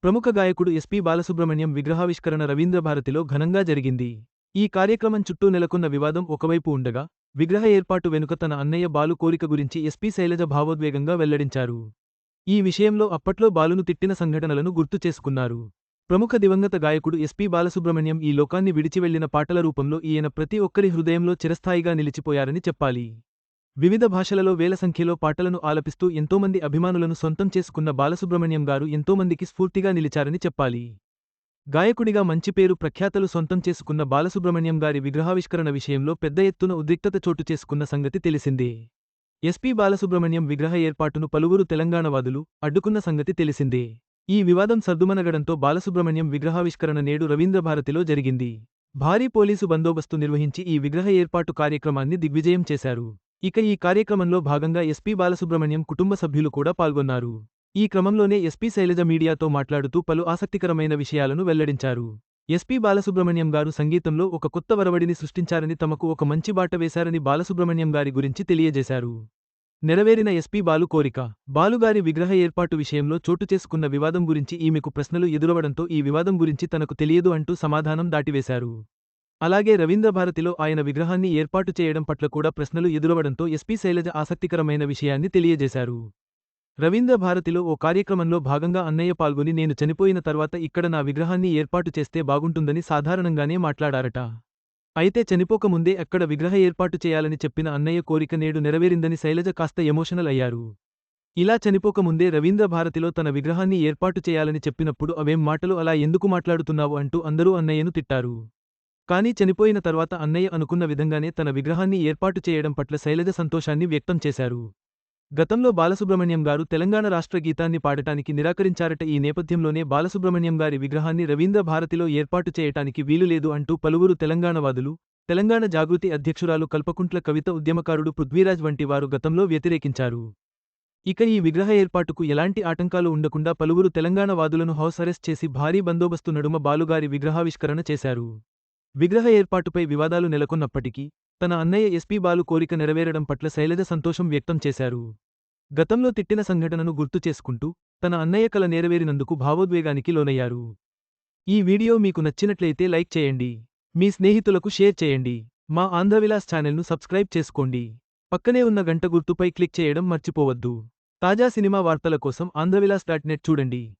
ప్రముఖ గాయకుడు ఎస్పి బాలసుబ్రహ్మణ్యం విగ్రహావిష్కరణ రవీంద్రభారతిలో ఘనంగా జరిగింది. ఈ కార్యక్రమం చుట్టూ నెలకొన్న వివాదం ఒకవైపు ఉండగా, విగ్రహ ఏర్పాటు వెనుక తన అన్నయ్య బాలు కోరిక గురించి ఎస్పి శైలజ భావోద్వేగంగా వెల్లడించారు. ఈ విషయంలో అప్పట్లో బాలును తిట్టిన సంఘటనలను గుర్తు చేసుకున్నారు. ప్రముఖ దివంగత గాయకుడు ఎస్పి బాలసుబ్రహ్మణ్యం ఈ లోకాన్ని విడిచివెళ్లిన పాటల రూపంలో ఈయన ప్రతి ఒక్కరి హృదయంలో చిరస్థాయిగా నిలిచిపోయారని చెప్పాలి. వివిధ భాషలలో వేల సంఖ్యలో పాటలను ఆలపిస్తూ ఎంతోమంది అభిమానులను సొంతం చేసుకున్న బాలసుబ్రహ్మణ్యం గారు ఎంతోమందికి స్ఫూర్తిగా నిలిచారని చెప్పాలి. గాయకుడిగా మంచి పేరు ప్రఖ్యాతలు సొంతం చేసుకున్న బాలసుబ్రహ్మణ్యం గారి విగ్రహావిష్కరణ విషయంలో పెద్ద ఎత్తున ఉద్రిక్తత చోటు చేసుకున్న సంగతి తెలిసిందే. ఎస్పి బాలసుబ్రహ్మణ్యం విగ్రహ ఏర్పాటును పలువురు తెలంగాణవాదులు అడ్డుకున్న సంగతి తెలిసిందే. ఈ వివాదం సద్దుమణగడంతో బాలసుబ్రహ్మణ్యం విగ్రహావిష్కరణ నేడు రవీంద్రభారతిలో జరిగింది. భారీ పోలీసు బందోబస్తు నిర్వహించి ఈ విగ్రహ ఏర్పాటు కార్యక్రమాన్ని దిగ్విజయం చేశారు. ఇక ఈ కార్యక్రమంలో భాగంగా ఎస్పి బాలసుబ్రహ్మణ్యం కుటుంబ సభ్యులు కూడా పాల్గొన్నారు. ఈ క్రమంలోనే ఎస్పి శైలజ మీడియాతో మాట్లాడుతూ పలు ఆసక్తికరమైన విషయాలను వెల్లడించారు. ఎస్పి బాలసుబ్రహ్మణ్యం గారు సంగీతంలో ఒక కొత్త వరవడిని సృష్టించారని, తమకు ఒక మంచి బాట వేశారని బాలసుబ్రహ్మణ్యం గారి గురించి తెలియజేశారు. నెరవేరిన ఎస్పి బాలు కోరిక. బాలుగారి విగ్రహ ఏర్పాటు విషయంలో చోటు చేసుకున్న వివాదం గురించి ఈమెకు ప్రశ్నలు ఎదురవడంతో ఈ వివాదం గురించి తనకు తెలియదు అంటూ సమాధానం దాటివేశారు. అలాగే రవీంద్రభారతిలో ఆయన విగ్రహాన్ని ఏర్పాటు చేయడం పట్ల కూడా ప్రశ్నలు ఎదురవడంతో ఎస్పి శైలజ ఆసక్తికరమైన విషయాన్ని తెలియజేశారు. రవీంద్రభారతిలో ఓ కార్యక్రమంలో భాగంగా అన్నయ్య పాల్గొని నేను చనిపోయిన తర్వాత ఇక్కడ నా విగ్రహాన్ని ఏర్పాటు చేస్తే బాగుంటుందని సాధారణంగానే మాట్లాడారట. అయితే చనిపోకముందే అక్కడ విగ్రహ ఏర్పాటు చేయాలని చెప్పిన అన్నయ్య కోరిక నేడు నెరవేరిందని శైలజ కాస్త ఎమోషనల్ అయ్యారు. ఇలా చనిపోకముందే రవీంద్రభారతిలో తన విగ్రహాన్ని ఏర్పాటు చేయాలని చెప్పినప్పుడు అవేం మాటలు, అలా ఎందుకు మాట్లాడుతున్నావు అంటూ అందరూ అన్నయ్యను తిట్టారు. కానీ చనిపోయిన తర్వాత అన్నయ్య అనుకున్న విధంగానే తన విగ్రహాన్ని ఏర్పాటు చేయడం పట్ల శైలజ సంతోషాన్ని వ్యక్తం చేశారు. గతంలో బాలసుబ్రహ్మణ్యం గారు తెలంగాణ రాష్ట్ర గీతాన్ని పాడటానికి నిరాకరించారట. ఈ నేపథ్యంలోనే బాలసుబ్రహ్మణ్యం గారి విగ్రహాన్ని రవీంద్ర భారతిలో ఏర్పాటు చేయటానికి వీలులేదు అంటూ పలువురు తెలంగాణవాదులు, తెలంగాణ జాగృతి అధ్యక్షురాలు కల్పకుంట్ల కవిత, ఉద్యమకారుడు పృథ్వీరాజ్ వంటి వారు గతంలో వ్యతిరేకించారు. ఇక ఈ విగ్రహ ఏర్పాటుకు ఎలాంటి ఆటంకాలు ఉండకుండా పలువురు తెలంగాణ వాదులను హౌస్ అరెస్ట్ చేసి భారీ బందోబస్తు నడుమ బాలుగారి విగ్రహావిష్కరణ చేశారు. విగ్రహ ఏర్పాటుపై వివాదాలు నెలకొన్నప్పటికీ తన అన్నయ్య ఎస్పి బాలు కోరిక నెరవేరడం పట్ల శైలజ సంతోషం వ్యక్తం చేశారు. గతంలో తిట్టిన సంఘటనను గుర్తు చేసుకుంటూ తన అన్నయ్య కల నెరవేరినందుకు భావోద్వేగానికి లోనయ్యారు. ఈ వీడియో మీకు నచ్చినట్లయితే లైక్ చేయండి. మీ స్నేహితులకు షేర్ చేయండి. మా ఆంధ్రవిలాస్ ఛానల్ను సబ్స్క్రైబ్ చేసుకోండి. పక్కనే ఉన్న గంట గుర్తుపై క్లిక్ చేయడం మర్చిపోవద్దు. తాజా సినిమా వార్తల కోసం ఆంధ్రవిలాస్.net చూడండి.